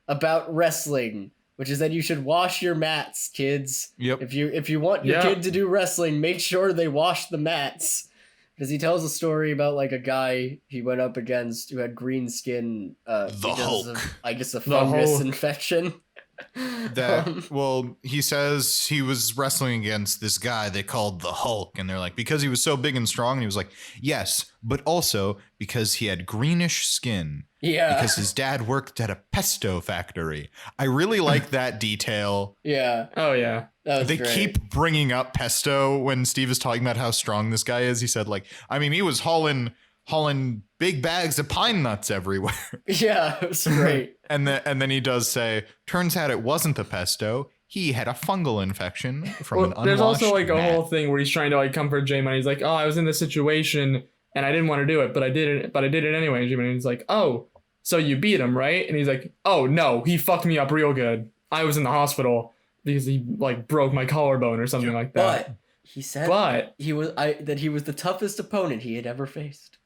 about wrestling, which is that you should wash your mats, kids. Yep. If you want your kid to do wrestling, make sure they wash the mats. Because he tells a story about like a guy he went up against who had green skin because Hulk. of, I guess, a fungus infection. He says he was wrestling against this guy they called the Hulk, and they're like, because he was so big and strong, and he was like, yes, but also because he had greenish skin. Yeah. Because his dad worked at a pesto factory. I really like that detail. Yeah. Oh, yeah. They great. keep bringing up pesto when Steve is talking about how strong this guy is. He said, like, I mean, he was hauling big bags of pine nuts everywhere. Yeah, it was great. And then he does say, turns out it wasn't the pesto. He had a fungal infection from an unwashed There's also like a mat. whole thing where he's trying to like comfort J-Money. He's like, oh, I was in this situation and I didn't want to do it, but I did it anyway. And J-Money's like, oh, so you beat him, right? And he's like, oh no, he fucked me up real good. I was in the hospital because he like broke my collarbone or something like that. But he said he was the toughest opponent he had ever faced.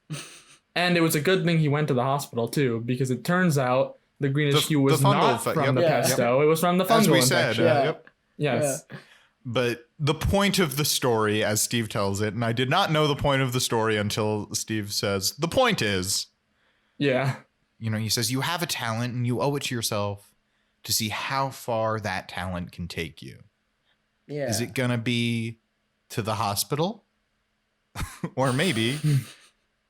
And it was a good thing he went to the hospital too, because it turns out the greenish hue was not from the pesto. It was from the fungal as we infection. said. Yes. Yeah. But the point of the story, as Steve tells it, and I did not know the point of the story until Steve says, the point is. Yeah. You know, he says, you have a talent and you owe it to yourself to see how far that talent can take you. Yeah. Is it going to be to the hospital? Or maybe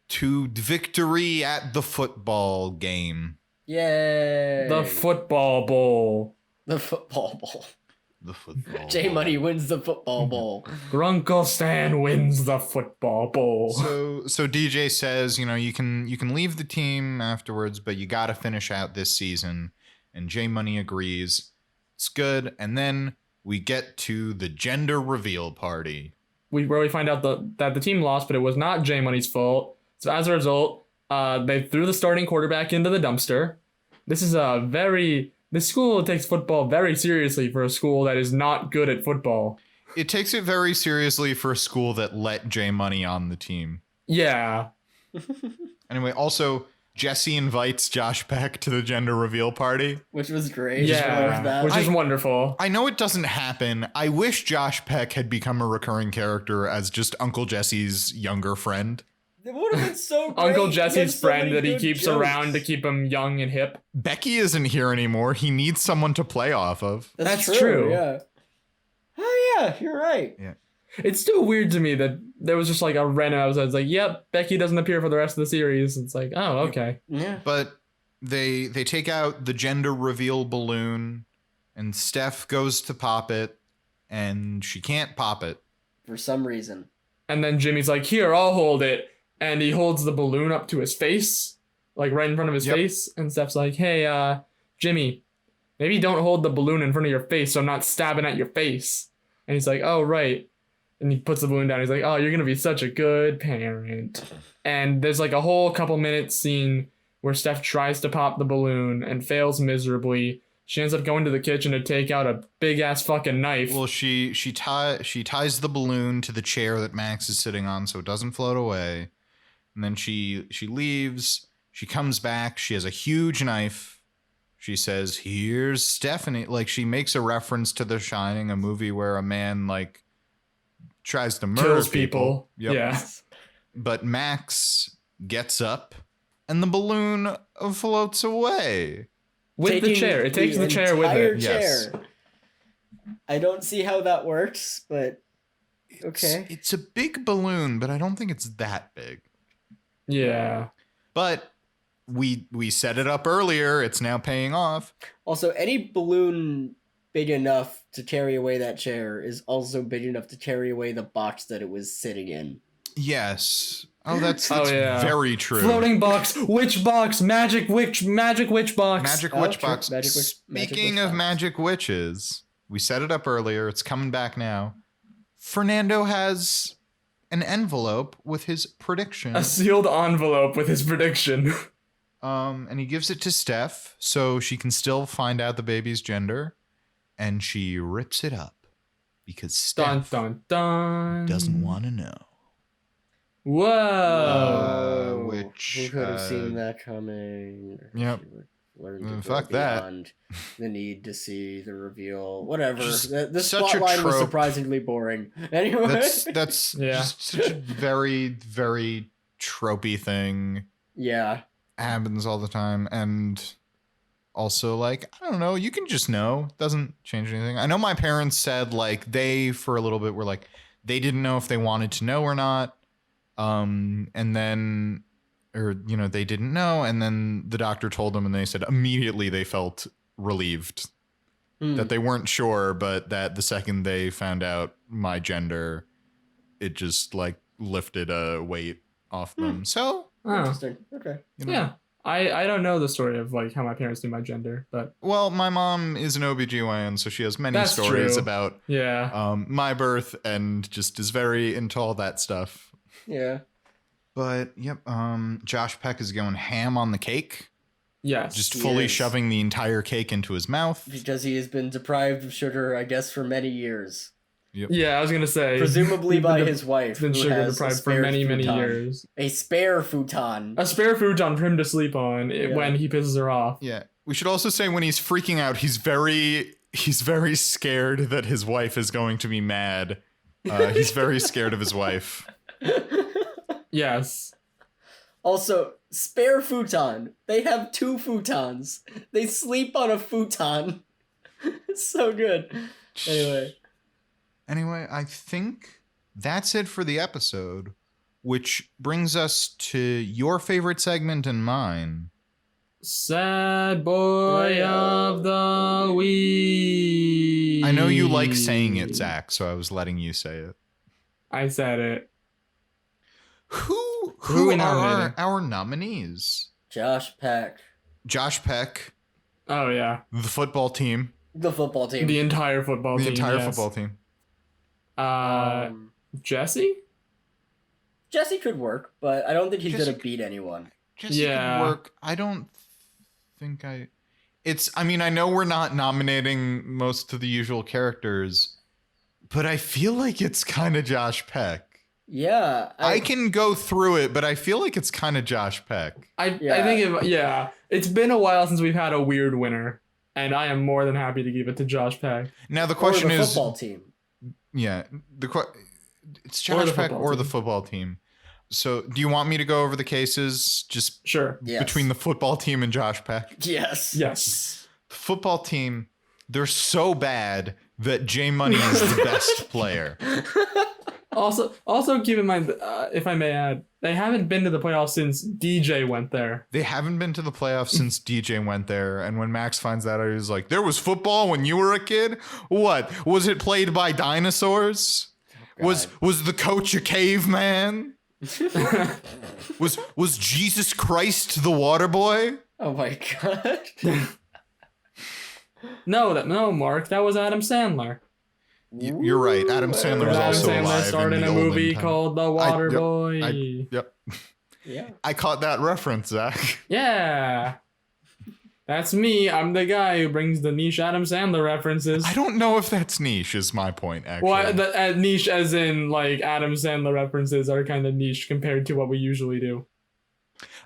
to victory at the football game. Yay. The football bowl. The football bowl. The football J Money wins the football bowl. Grunkle Stan wins the football bowl. So DJ says, you know, you can leave the team afterwards, but you got to finish out this season. And J Money agrees. It's good. And then we get to the gender reveal party. Where we find out that the team lost, but it was not J Money's fault. So as a result, they threw the starting quarterback into the dumpster. This school takes football very seriously for a school that is not good at football. It takes it very seriously for a school that let J Money on the team. Yeah. Anyway, also, Jesse invites Josh Peck to the gender reveal party. Which was great. Yeah, which is wonderful. I know it doesn't happen. I wish Josh Peck had become a recurring character as just Uncle Jesse's younger friend. It would have been so great. Uncle Jesse's friend that he keeps around to keep him young and hip. Becky isn't here anymore. He needs someone to play off of. That's true. Yeah. Oh yeah, you're right. Yeah. It's still weird to me that there was just like a random episode. It's like, yep, Becky doesn't appear for the rest of the series. It's like, oh, okay. Yeah. But they take out the gender reveal balloon, and Steph goes to pop it, and she can't pop it. For some reason. And then Jimmy's like, here, I'll hold it. And he holds the balloon up to his face, like right in front of his face. And Steph's like, hey, Jimmy, maybe don't hold the balloon in front of your face so I'm not stabbing at your face. And he's like, oh, right. And he puts the balloon down. He's like, oh, you're going to be such a good parent. And there's like a whole couple minutes scene where Steph tries to pop the balloon and fails miserably. She ends up going to the kitchen to take out a big ass fucking knife. Well, she ties the balloon to the chair that Max is sitting on so it doesn't float away. And then she leaves. She comes back. She has a huge knife. She says, here's Stephanie. Like, she makes a reference to The Shining, a movie where a man, like, tries to murder Kills people. Yep. Yeah. But Max gets up, and the balloon floats away. With the chair. It takes the chair with it. Yes. I don't see how that works, but okay. It's a big balloon, but I don't think it's that big. Yeah. But we set it up earlier. It's now paying off. Also, any balloon big enough to carry away that chair is also big enough to carry away the box that it was sitting in. Yes. Oh, that's yeah. very true. Floating box, witch box, magic witch box. Magic witch true. box. Magic Speaking of witch box. magic witches, we set it up earlier. It's coming back now. Fernando has an envelope with his prediction A sealed envelope with his prediction. And he gives it to Steph so she can still find out the baby's gender. And she rips it up because Steph Dun, dun, dun. doesn't want to know. Whoa. Which who could have seen that coming? Yep. Fuck that. Beyond the need to see the reveal. Whatever. The such a plotline was trope. surprisingly boring. Anyway. That's Yeah. just such a very, very tropey thing. Yeah. Happens all the time. And also, like, I don't know, you can just know. Doesn't change anything. I know my parents said, like, they, for a little bit, were like, they didn't know if they wanted to know or not. And then, or, you know, they didn't know. And then the doctor told them and they said immediately they felt relieved that they weren't sure, but that the second they found out my gender, it just like lifted a weight off them. So, Interesting. Okay. you know. Yeah. I don't know the story of like how my parents knew my gender, but Well, my mom is an OBGYN, so she has many That's stories true. about yeah. my birth and just is very into all that stuff. Yeah. But yep, Josh Peck is going ham on the cake, Yes. just He fully is. shoving the entire cake into his mouth. Because he has been deprived of sugar, I guess, for many years. Yeah, I was gonna say. Presumably he's by been- his wife, He's been who sugar has a deprived for spare many futon. years. A spare futon. A spare futon for him to sleep on when he pisses her off. Yeah, we should also say when he's freaking out, he's very scared that his wife is going to be mad. He's very scared of his wife. Yes. Also, spare futon. They have 2 futons. They sleep on a futon. It's so good. Anyway, I think that's it for the episode, which brings us to your favorite segment and mine. Sad boy of the week. I know you like saying it, Zach, so I was letting you say it. I said it. Who we are nominating? our nominees? Josh Peck. Josh Peck, Oh yeah. the football team, The football team. The entire football team. yes. football team. Jesse? Jesse could work, but I don't think he's Jesse gonna beat anyone. Jesse Yeah. could work. I don't think I mean, I know we're not nominating most of the usual characters, but I feel like it's kind of Josh Peck. Yeah. I can go through it, but I feel like it's kind of Josh Peck. I think it's been a while since we've had a weird winner, and I am more than happy to give it to Josh Peck. Now the Or question the is, football team. yeah, it's Or Josh the Peck football or team. the football team. So, do you want me to go over the cases just Sure. Yes. between the football team and Josh Peck? Yes. Yes. The football team, they're so bad that J Money is the best player. Also keep in mind, if I may add, they haven't been to the playoffs since DJ went there. They haven't been to the playoffs since DJ went there. And when Max finds that out, he's like, there was football when you were a kid? What? Was it played by dinosaurs? Was the coach a caveman? Was Jesus Christ the water boy? Oh my god. No, Mark, that was Adam Sandler. You're right. Adam Sandler was Adam also Sandler alive starred in the a olden movie time. called The Water yep, Boy. Yep. Yeah. I caught that reference, Zach. Yeah. That's me. I'm the guy who brings the niche Adam Sandler references. I don't know if that's niche, is my point, actually. Well, niche as in, like, Adam Sandler references are kind of niche compared to what we usually do.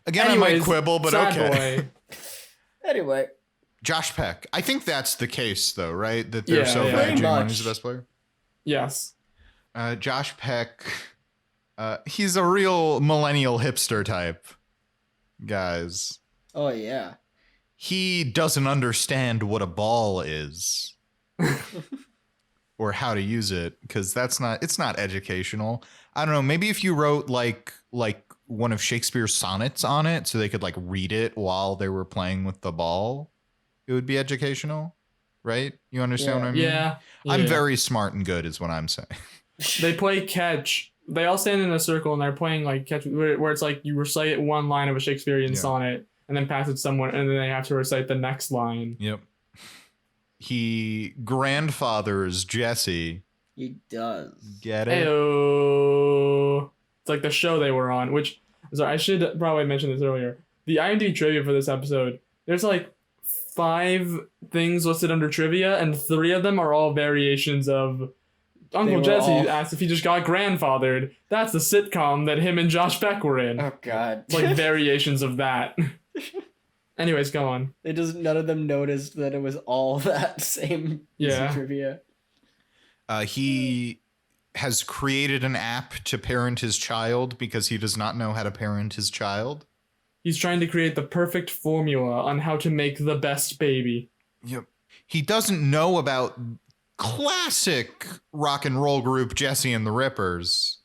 Again, I might Anyways, quibble, but Sad okay. Boy. Anyway. Josh Peck. I think that's the case, though, right? That they're Yeah, so yeah. bad. Pretty J Money's much. the best player. Yes. Josh Peck. He's a real millennial hipster type, guys. Oh yeah. He doesn't understand what a ball is or how to use it, because it's not educational. I don't know. Maybe if you wrote like one of Shakespeare's sonnets on it so they could like read it while they were playing with the ball, it would be educational, right? You understand what I mean? Yeah. I'm yeah. very smart and good is what I'm saying. They play catch. They all stand in a circle and they're playing like catch, where it's like you recite one line of a Shakespearean sonnet and then pass it to someone, and then they have to recite the next line. Yep. He grandfathers Jesse. He does. Get it? Ayo. It's like the show they were on, which, sorry, I should probably mention this earlier. the IMDb trivia for this episode, there's like 5 things listed under trivia, and 3 of them are all variations of Uncle Jesse asked if he just got grandfathered. That's the sitcom that him and Josh Peck were in. Oh, God. It's like variations of that. Anyways, go on. None of them noticed that it was all that same piece of trivia. He has created an app to parent his child because he does not know how to parent his child. He's trying to create the perfect formula on how to make the best baby. Yep. He doesn't know about classic rock and roll group Jesse and the Rippers.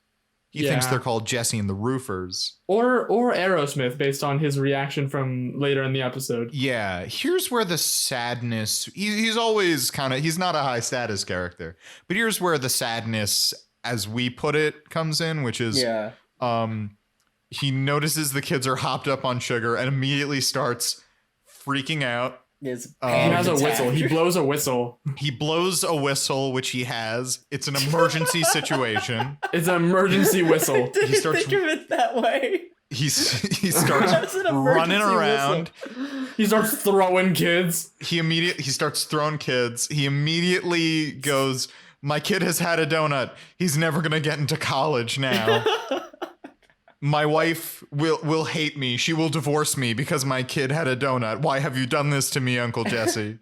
He thinks they're called Jesse and the Roofers. Or Aerosmith, based on his reaction from later in the episode. Yeah, here's where the sadness... He's always he's not a high status character. But here's where the sadness, as we put it, comes in, which is... Yeah. He notices the kids are hopped up on sugar and immediately starts freaking out. He has a whistle. He blows a whistle. He blows a whistle, which he has. It's an emergency situation. It's an emergency whistle. Didn't think of it that way. He starts running around. Whistle. He starts throwing kids. He starts throwing kids. He immediately goes, "My kid has had a donut. He's never gonna get into college now. My wife will hate me. She will divorce me because my kid had a donut. Why have you done this to me, Uncle Jesse?"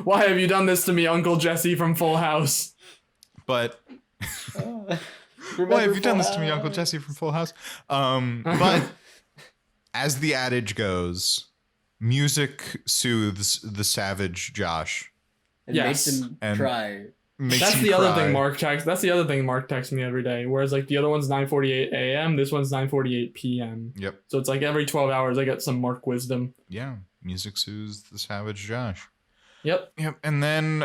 Why have you done this to me, Uncle Jesse from Full House? But why have you done this to me, Uncle Jesse from Full House? But as the adage goes, music soothes the savage Josh. And makes him cry. That's the other thing Mark texts me every day. Whereas like the other one's 9:48 a.m., this one's 9:48 p.m. Yep. So it's like every 12 hours I get some Mark wisdom. Yeah, music soothes the savage Josh. Yep. And then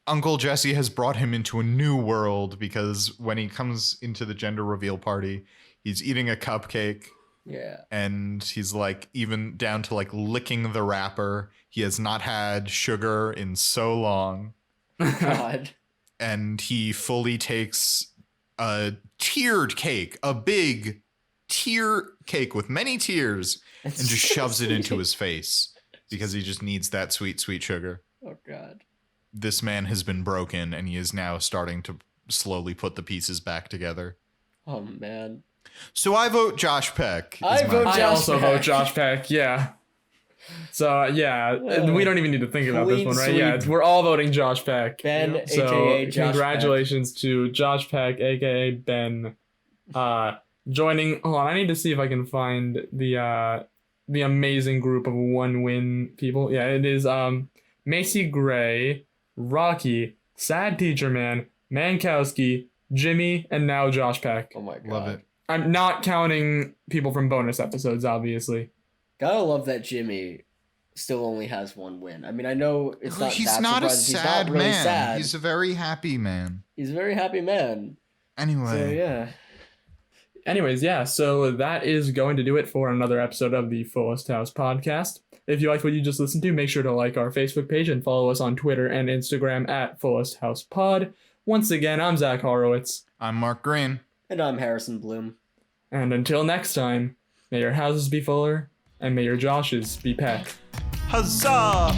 Uncle Jesse has brought him into a new world because when he comes into the gender reveal party, he's eating a cupcake. Yeah. And he's like even down to like licking the wrapper. He has not had sugar in so long. God. And he fully takes a tiered cake, a big tier cake with many tiers, and just shoves it into his face because he just needs that sweet, sweet sugar. Oh, God. This man has been broken, and he is now starting to slowly put the pieces back together. Oh, man. So I vote Josh Peck. I also vote Josh Peck, yeah. So, we don't even need to think about this one, right? Sweep. Yeah, we're all voting Josh Peck. Ben, so, a.k.a. Josh congratulations to Josh Peck, a.k.a. Ben, joining... Hold on, I need to see if I can find the amazing group of one-win people. Yeah, it is Macy Gray, Rocky, Sad Teacher Man, Mankowski, Jimmy, and now Josh Peck. Oh, my God. Love it. I'm not counting people from bonus episodes, obviously. Gotta love that Jimmy still only has one win. I mean, I know it's not. He's not a sad really man. Sad. He's a very happy man. He's a very happy man. Anyway. So, yeah. Anyways, yeah. So that is going to do it for another episode of the Fullest House podcast. If you liked what you just listened to, make sure to like our Facebook page and follow us on Twitter and Instagram at Fullest House Pod. Once again, I'm Zach Horowitz. I'm Mark Greene. And I'm Harrison Bloom. And until next time, may your houses be fuller, and may your Joshes be Peck. Huzzah!